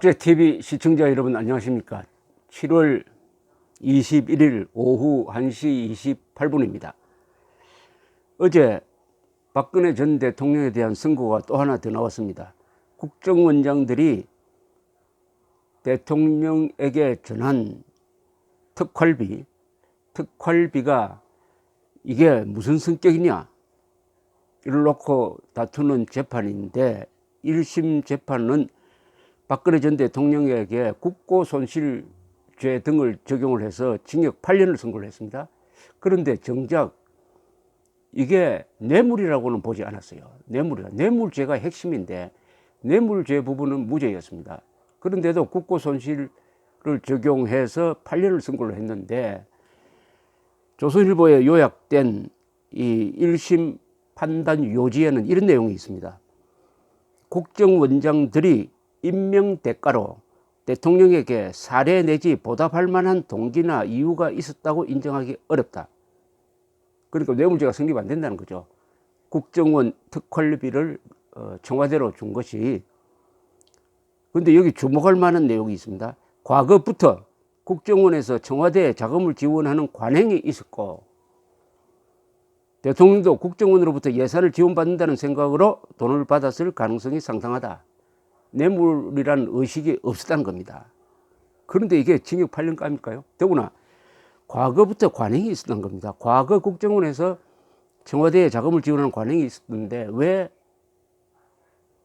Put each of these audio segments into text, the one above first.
TV 시청자 여러분 안녕하십니까. 7월 21일 오후 1시 28분입니다. 어제 박근혜 전 대통령에 대한 선고가 또 하나 더 나왔습니다. 국정원장들이 대통령에게 전한 특활비가 이게 무슨 성격이냐 이를 놓고 다투는 재판인데, 1심 재판은 박근혜 전 대통령에게 국고손실죄 등을 적용을 해서 징역 8년을 선고를 했습니다. 그런데 정작 이게 뇌물이라고는 보지 않았어요. 뇌물죄가 핵심인데 뇌물죄 부분은 무죄였습니다. 그런데도 국고손실을 적용해서 8년을 선고를 했는데, 조선일보에 요약된 이 1심 판단 요지에는 이런 내용이 있습니다. 국정원장들이 임명 대가로 대통령에게 사례 내지 보답할 만한 동기나 이유가 있었다고 인정하기 어렵다. 그러니까 뇌물죄가 성립 안 된다는 거죠. 국정원 특활비를 청와대로 준 것이. 그런데 여기 주목할 만한 내용이 있습니다. 과거부터 국정원에서 청와대에 자금을 지원하는 관행이 있었고, 대통령도 국정원으로부터 예산을 지원받는다는 생각으로 돈을 받았을 가능성이 상당하다. 뇌물이라는 의식이 없었다는 겁니다. 그런데 이게 징역 8년감일까요? 더구나 과거부터 관행이 있었던 겁니다. 과거 국정원에서 청와대에 자금을 지원하는 관행이 있었는데 왜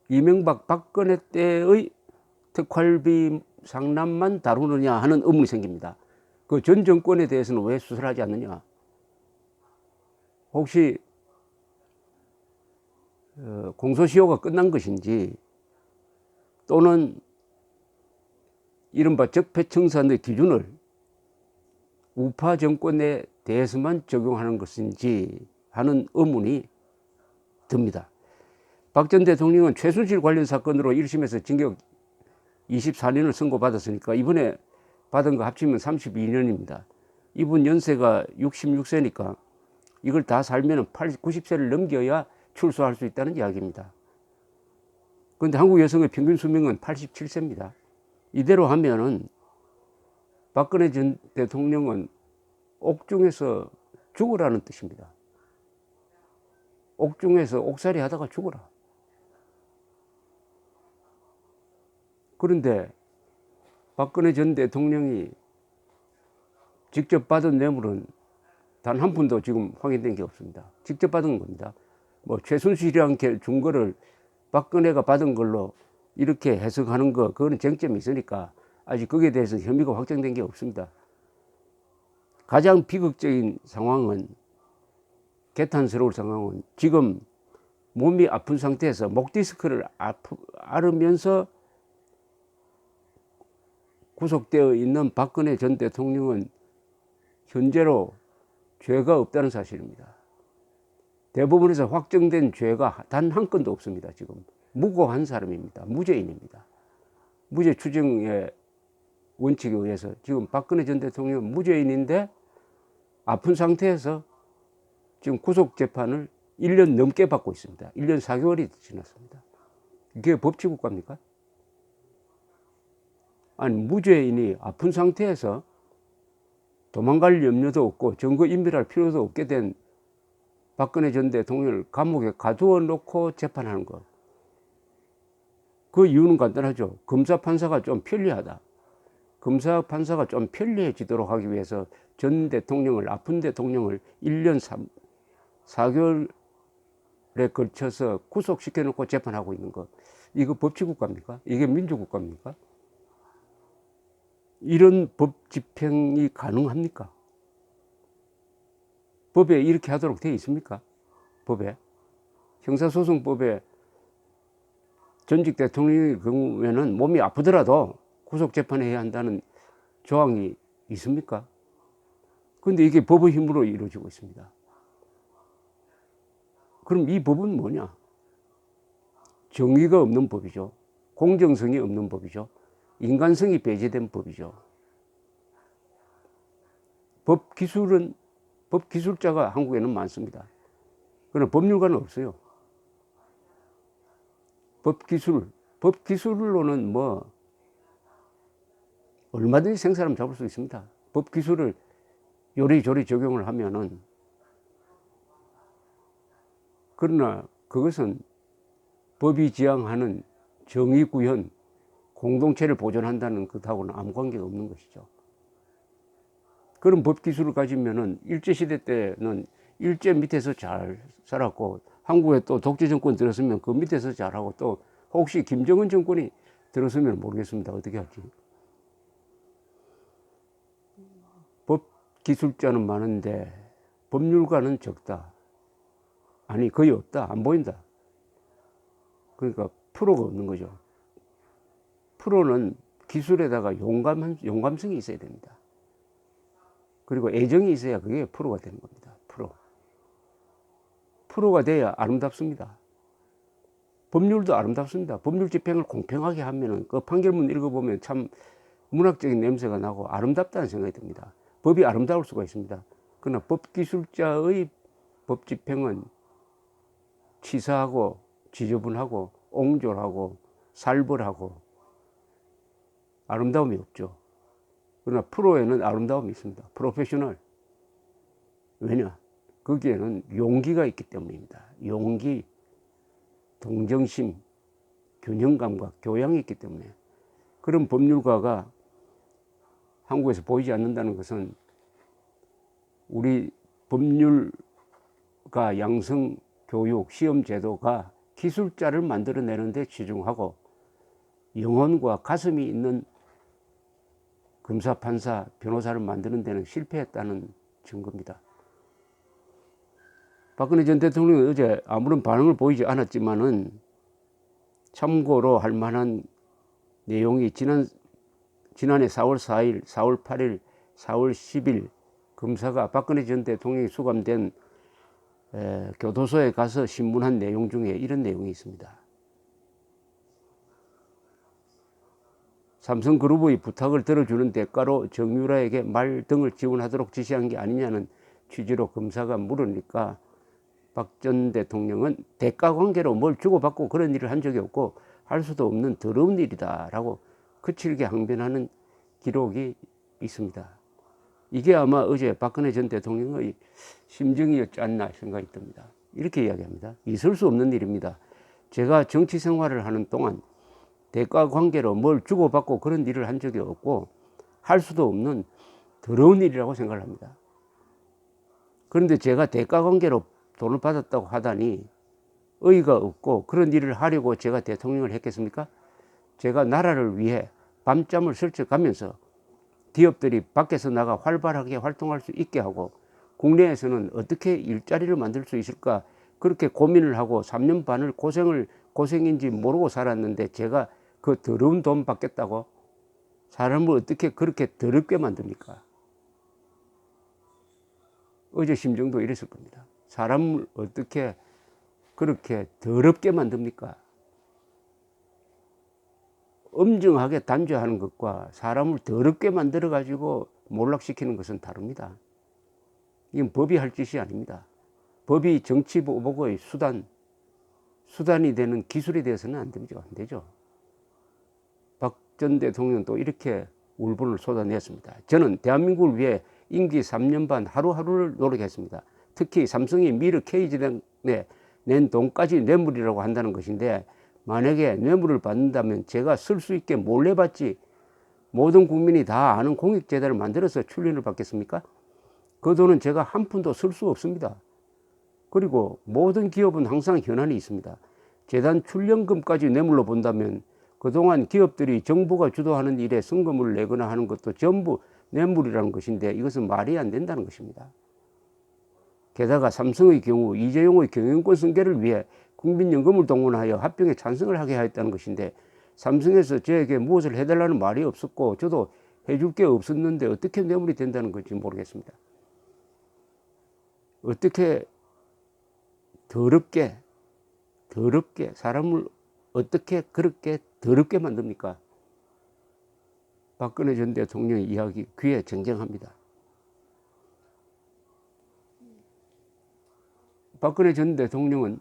이명박 박근혜 때의 특활비 상납만 다루느냐 하는 의문이 생깁니다. 그 전 정권에 대해서는 왜 수사를 하지 않느냐? 혹시 공소시효가 끝난 것인지, 또는 이른바 적폐청산의 기준을 우파 정권에 대해서만 적용하는 것인지 하는 의문이 듭니다. 박 전 대통령은 최순실 관련 사건으로 1심에서 징역 24년을 선고받았으니까 이번에 받은 거 합치면 32년입니다. 이분 연세가 66세니까 이걸 다 살면 90세를 넘겨야 출소할 수 있다는 이야기입니다. 그런데 한국 여성의 평균 수명은 87세입니다. 이대로 하면은 박근혜 전 대통령은 옥중에서 죽으라는 뜻입니다. 옥중에서 옥살이 하다가 죽어라. 그런데 박근혜 전 대통령이 직접 받은 뇌물은 단 한 푼도 지금 확인된 게 없습니다. 직접 받은 겁니다. 뭐 최순실이한테 준 거를 박근혜가 받은 걸로 이렇게 해석하는 거, 그거는 쟁점이 있으니까 아직 거기에 대해서 혐의가 확정된 게 없습니다. 가장 비극적인 상황은, 개탄스러울 상황은, 지금 몸이 아픈 상태에서 목 디스크를 앓으면서 구속되어 있는 박근혜 전 대통령은 현재로 죄가 없다는 사실입니다. 대법원에서 확정된 죄가 단 한 건도 없습니다. 지금 무고한 사람입니다. 무죄인입니다. 무죄 추정의 원칙에 의해서 지금 박근혜 전 대통령은 무죄인인데 아픈 상태에서 지금 구속재판을 1년 넘게 받고 있습니다. 1년 4개월이 지났습니다. 이게 법치국가입니까? 아니, 무죄인이 아픈 상태에서 도망갈 염려도 없고 증거인멸할 필요도 없게 된 박근혜 전 대통령을 감옥에 가두어 놓고 재판하는 것. 그 이유는 간단하죠. 검사 판사가 좀 편리하다. 검사 판사가 좀 편리해지도록 하기 위해서 전 대통령을, 아픈 대통령을 1년 4개월에 걸쳐서 구속시켜 놓고 재판하고 있는 것. 이거 법치국가입니까? 이게 민주국가입니까? 이런 법 집행이 가능합니까? 법에 이렇게 하도록 되어 있습니까? 법에. 형사소송법에 전직 대통령의 경우에는 몸이 아프더라도 구속재판해야 한다는 조항이 있습니까? 그런데 이게 법의 힘으로 이루어지고 있습니다. 그럼 이 법은 뭐냐? 정의가 없는 법이죠. 공정성이 없는 법이죠. 인간성이 배제된 법이죠. 법기술자가 한국에는 많습니다. 그러나 법률가는 없어요. 법기술로는 뭐 얼마든지 생사람 잡을 수 있습니다. 법 기술을 요리조리 적용을 하면은. 그러나 그것은 법이 지향하는 정의 구현, 공동체를 보존한다는 것하고는 아무 관계가 없는 것이죠. 그런 법 기술을 가지면은 일제시대 때는 일제 밑에서 잘 살았고, 한국에 또 독재 정권 들었으면 그 밑에서 잘하고, 또 혹시 김정은 정권이 들었으면 모르겠습니다. 어떻게 할지. 법 기술자는 많은데 법률가는 적다. 아니, 거의 없다. 안 보인다. 그러니까 프로가 없는 거죠. 프로는 기술에다가 용감성이 있어야 됩니다. 그리고 애정이 있어야 그게 프로가 되는 겁니다. 프로가 돼야 아름답습니다. 법률도 아름답습니다. 법률 집행을 공평하게 하면은 그 판결문 읽어보면 참 문학적인 냄새가 나고 아름답다는 생각이 듭니다. 법이 아름다울 수가 있습니다. 그러나 법기술자의 법 집행은 치사하고 지저분하고 옹졸하고 살벌하고 아름다움이 없죠. 그러나 프로에는 아름다움이 있습니다. 프로페셔널. 왜냐? 거기에는 용기가 있기 때문입니다. 용기, 동정심, 균형감과 교양이 있기 때문에. 그런 법률가가 한국에서 보이지 않는다는 것은 우리 법률가 양성 교육 시험 제도가 기술자를 만들어내는 데 치중하고 영혼과 가슴이 있는 검사, 판사, 변호사를 만드는 데는 실패했다는 증거입니다. 박근혜 전 대통령은 어제 아무런 반응을 보이지 않았지만은 참고로 할 만한 내용이 지난해 4월 4일, 4월 8일, 4월 10일 검사가 박근혜 전 대통령이 수감된 교도소에 가서 신문한 내용 중에 이런 내용이 있습니다. 삼성그룹의 부탁을 들어주는 대가로 정유라에게 말 등을 지원하도록 지시한 게 아니냐는 취지로 검사가 물으니까 박 전 대통령은 대가 관계로 뭘 주고받고 그런 일을 한 적이 없고 할 수도 없는 더러운 일이다라고 거칠게 항변하는 기록이 있습니다. 이게 아마 어제 박근혜 전 대통령의 심정이었지 않나 생각이 듭니다. 이렇게 이야기합니다. 있을 수 없는 일입니다. 제가 정치 생활을 하는 동안 대가 관계로 뭘 주고받고 그런 일을 한 적이 없고 할 수도 없는 더러운 일이라고 생각을 합니다. 그런데 제가 대가 관계로 돈을 받았다고 하다니 의의가 없고 그런 일을 하려고 제가 대통령을 했겠습니까? 제가 나라를 위해 밤잠을 설쳐가면서 기업들이 밖에서 나가 활발하게 활동할 수 있게 하고 국내에서는 어떻게 일자리를 만들 수 있을까 그렇게 고민을 하고 3년 반을 고생인지 모르고 살았는데 제가 그 더러운 돈 받겠다고 사람을 어떻게 그렇게 더럽게 만듭니까? 어제 심정도 이랬을 겁니다. 사람을 어떻게 그렇게 더럽게 만듭니까? 엄정하게 단죄하는 것과 사람을 더럽게 만들어 가지고 몰락시키는 것은 다릅니다. 이건 법이 할 짓이 아닙니다. 법이 정치 보복의 수단이 되는 기술이 되어서는 안 되죠. 박 전 대통령은 또 이렇게 울분을 쏟아냈습니다. 저는 대한민국을 위해 임기 3년 반 하루하루를 노력했습니다. 특히 삼성이 미르 K지단에 낸 돈까지 뇌물이라고 한다는 것인데 만약에 뇌물을 받는다면 제가 쓸 수 있게 몰래 받지 모든 국민이 다 아는 공익재단을 만들어서 출연을 받겠습니까? 그 돈은 제가 한 푼도 쓸 수 없습니다. 그리고 모든 기업은 항상 현안이 있습니다. 재단 출연금까지 뇌물로 본다면 그동안 기업들이 정부가 주도하는 일에 성금을 내거나 하는 것도 전부 뇌물이라는 것인데 이것은 말이 안 된다는 것입니다. 게다가 삼성의 경우 이재용의 경영권 승계를 위해 국민연금을 동원하여 합병에 찬성을 하게 하였다는 것인데 삼성에서 저에게 무엇을 해달라는 말이 없었고 저도 해줄 게 없었는데 어떻게 뇌물이 된다는 건지 모르겠습니다. 어떻게 더럽게 사람을 어떻게 그렇게 더럽게 만듭니까? 박근혜 전 대통령의 이야기 귀에 쟁쟁합니다. 박근혜 전 대통령은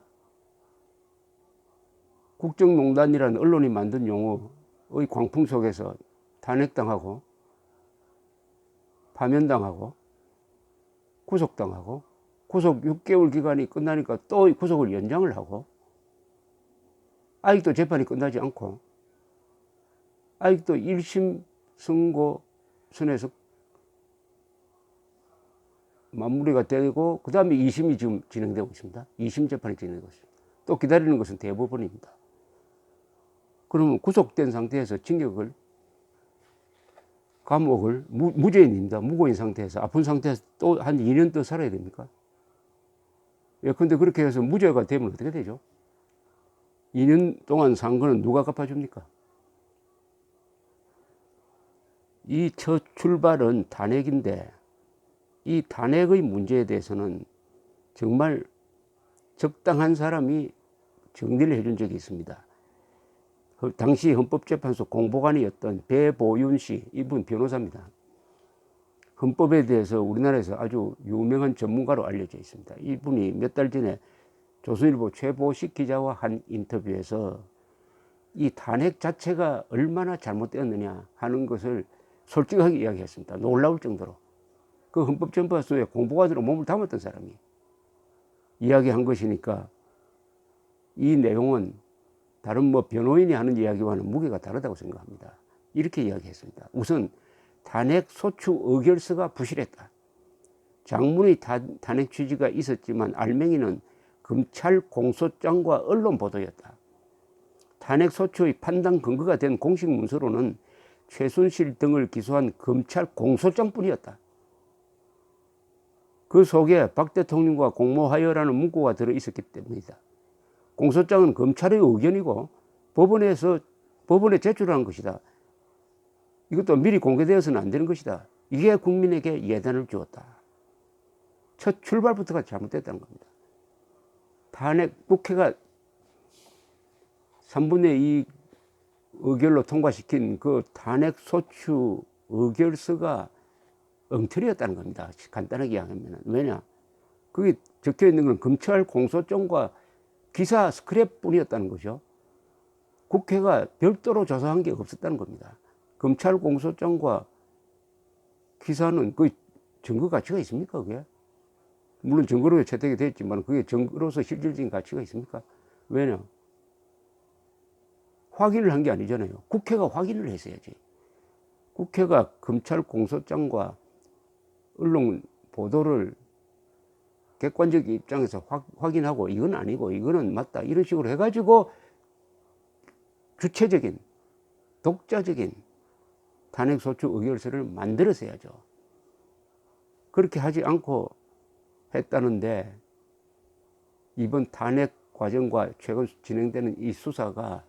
국정농단이라는 언론이 만든 용어의 광풍 속에서 탄핵당하고 파면당하고 구속당하고 구속 6개월 기간이 끝나니까 또 구속을 연장을 하고 아직도 재판이 끝나지 않고 아직도 1심 선고선에서 마무리가 되고 그 다음에 2심이 지금 진행되고 있습니다. 2심 재판이 진행되고 있습니다. 또 기다리는 것은 대법원입니다. 그러면 구속된 상태에서 징역을 감옥을 무죄인입니다. 무고인 상태에서 아픈 상태에서 또 한 2년 더 살아야 됩니까? 예컨대 그렇게 해서 무죄가 되면 어떻게 되죠? 2년 동안 산 거는 누가 갚아줍니까? 이 첫 출발은 탄핵인데 이 탄핵의 문제에 대해서는 정말 적당한 사람이 정리를 해준 적이 있습니다. 당시 헌법재판소 공보관이었던 배보윤 씨, 이분 변호사입니다. 헌법에 대해서 우리나라에서 아주 유명한 전문가로 알려져 있습니다. 이분이 몇 달 전에 조선일보 최보식 기자와 한 인터뷰에서 이 탄핵 자체가 얼마나 잘못되었느냐 하는 것을 솔직하게 이야기했습니다. 놀라울 정도로. 그 헌법재판소의 공보관으로 몸을 담았던 사람이 이야기한 것이니까 이 내용은 다른 뭐 변호인이 하는 이야기와는 무게가 다르다고 생각합니다. 이렇게 이야기했습니다. 우선 탄핵 소추 의결서가 부실했다. 장문의 탄핵 취지가 있었지만 알맹이는 검찰 공소장과 언론 보도였다. 탄핵 소추의 판단 근거가 된 공식 문서로는 최순실 등을 기소한 검찰 공소장뿐이었다. 그 속에 박 대통령과 공모하여라는 문구가 들어있었기 때문이다. 공소장은 검찰의 의견이고 법원에 제출한 것이다. 이것도 미리 공개되어서는 안 되는 것이다. 이게 국민에게 예단을 주었다. 첫 출발부터가 잘못됐다는 겁니다. 탄핵 국회가 3분의 2 의결로 통과시킨 그 탄핵 소추 의결서가 엉터리였다는 겁니다. 간단하게 이야기하면. 왜냐? 거기 적혀 있는 건 검찰 공소장과 기사 스크랩뿐이었다는 거죠. 국회가 별도로 조사한 게 없었다는 겁니다. 검찰 공소장과 기사는 그 증거 가치가 있습니까? 그게? 물론 증거로 채택이 됐지만 그게 증거로서 실질적인 가치가 있습니까? 왜냐? 확인을 한 게 아니잖아요. 국회가 확인을 했어야지. 국회가 검찰 공소장과 언론 보도를 객관적 입장에서 확인하고 이건 아니고 이거는 맞다 이런 식으로 해가지고 주체적인 독자적인 탄핵소추 의결서를 만들었어야죠. 그렇게 하지 않고 했다는데 이번 탄핵 과정과 최근 진행되는 이 수사가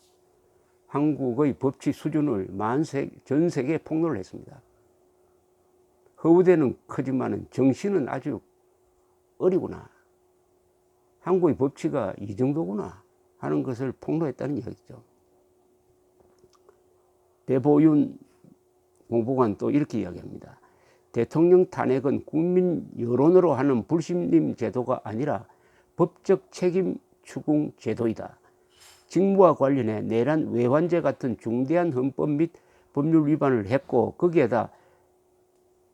한국의 법치 수준을 전 세계에 폭로를 했습니다. 허우대는 크지만 정신은 아주 어리구나. 한국의 법치가 이 정도구나 하는 것을 폭로했다는 이야기죠. 배보윤 공보관 또 이렇게 이야기합니다. 대통령 탄핵은 국민 여론으로 하는 불신임 제도가 아니라 법적 책임 추궁 제도이다. 직무와 관련해 내란 외환죄 같은 중대한 헌법 및 법률 위반을 했고 거기에다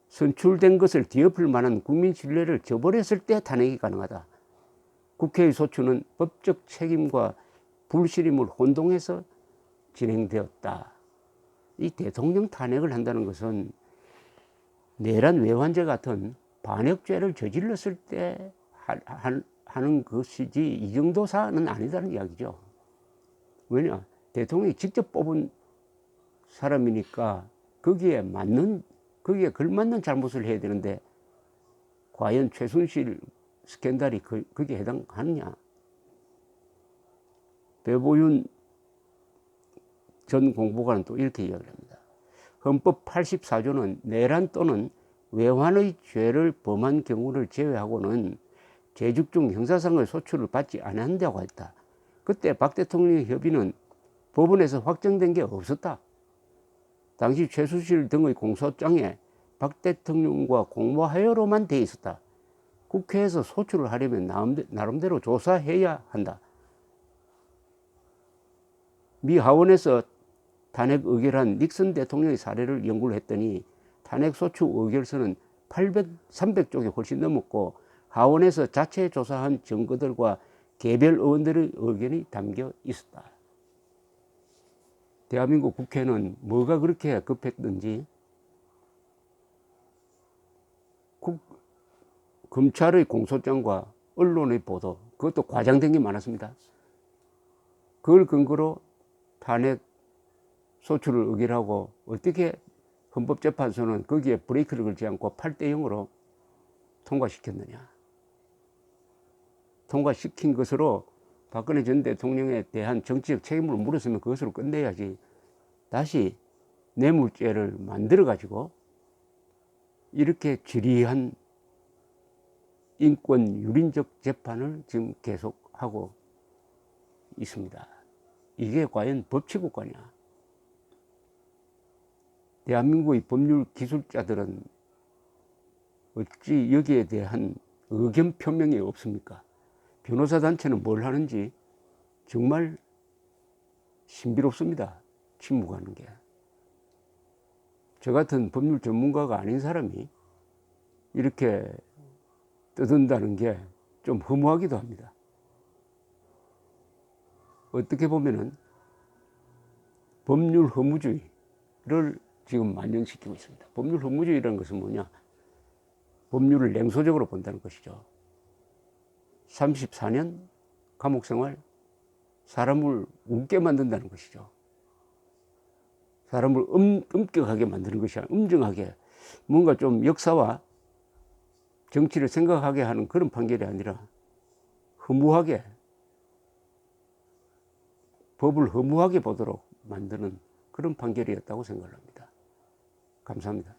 선출된 것을 뒤엎을 만한 국민 신뢰를 저버렸을 때 탄핵이 가능하다. 국회의 소추는 법적 책임과 불신임을 혼동해서 진행되었다. 이 대통령 탄핵을 한다는 것은 내란 외환죄 같은 반역죄를 저질렀을 때 하는 것이지 이 정도 사안은 아니다는 이야기죠. 왜냐? 대통령이 직접 뽑은 사람이니까 거기에 걸맞는 잘못을 해야 되는데 과연 최순실 스캔들이 거기에 해당하느냐? 배보윤 전 공보관은 또 이렇게 이야기합니다. 헌법 84조는 내란 또는 외환의 죄를 범한 경우를 제외하고는 재직 중 형사상의 소추를 받지 않는다고 했다. 그때 박 대통령의 협의는 법원에서 확정된 게 없었다. 당시 최순실 등의 공소장에 박 대통령과 공모하여로만 돼 있었다. 국회에서 소추를 하려면 나름대로 조사해야 한다. 미 하원에서 탄핵 의결한 닉슨 대통령의 사례를 연구를 했더니 탄핵 소추 의결서는 300쪽이 훨씬 넘었고 하원에서 자체 조사한 증거들과 개별 의원들의 의견이 담겨 있었다. 대한민국 국회는 뭐가 그렇게 급했든지 검찰의 공소장과 언론의 보도, 그것도 과장된 게 많았습니다. 그걸 근거로 탄핵 소추를 의결하고 어떻게 헌법재판소는 거기에 브레이크를 걸지 않고 8대0으로 통과시켰느냐. 통과시킨 것으로 박근혜 전 대통령에 대한 정치적 책임을 물었으면 그것으로 끝내야지 다시 뇌물죄를 만들어가지고 이렇게 지리한 인권 유린적 재판을 지금 계속하고 있습니다. 이게 과연 법치국가냐? 대한민국의 법률 기술자들은 어찌 여기에 대한 의견 표명이 없습니까? 변호사 단체는 뭘 하는지 정말 신비롭습니다. 침묵하는 게. 저 같은 법률 전문가가 아닌 사람이 이렇게 떠든다는 게 좀 허무하기도 합니다. 어떻게 보면은 법률 허무주의를 지금 만연시키고 있습니다. 법률 허무주의라는 것은 뭐냐? 법률을 냉소적으로 본다는 것이죠. 34년 감옥 생활, 사람을 웃게 만든다는 것이죠. 사람을 엄격하게 만드는 것이 아니라 엄정하게 뭔가 좀 역사와 정치를 생각하게 하는 그런 판결이 아니라 허무하게, 법을 허무하게 보도록 만드는 그런 판결이었다고 생각합니다. 감사합니다.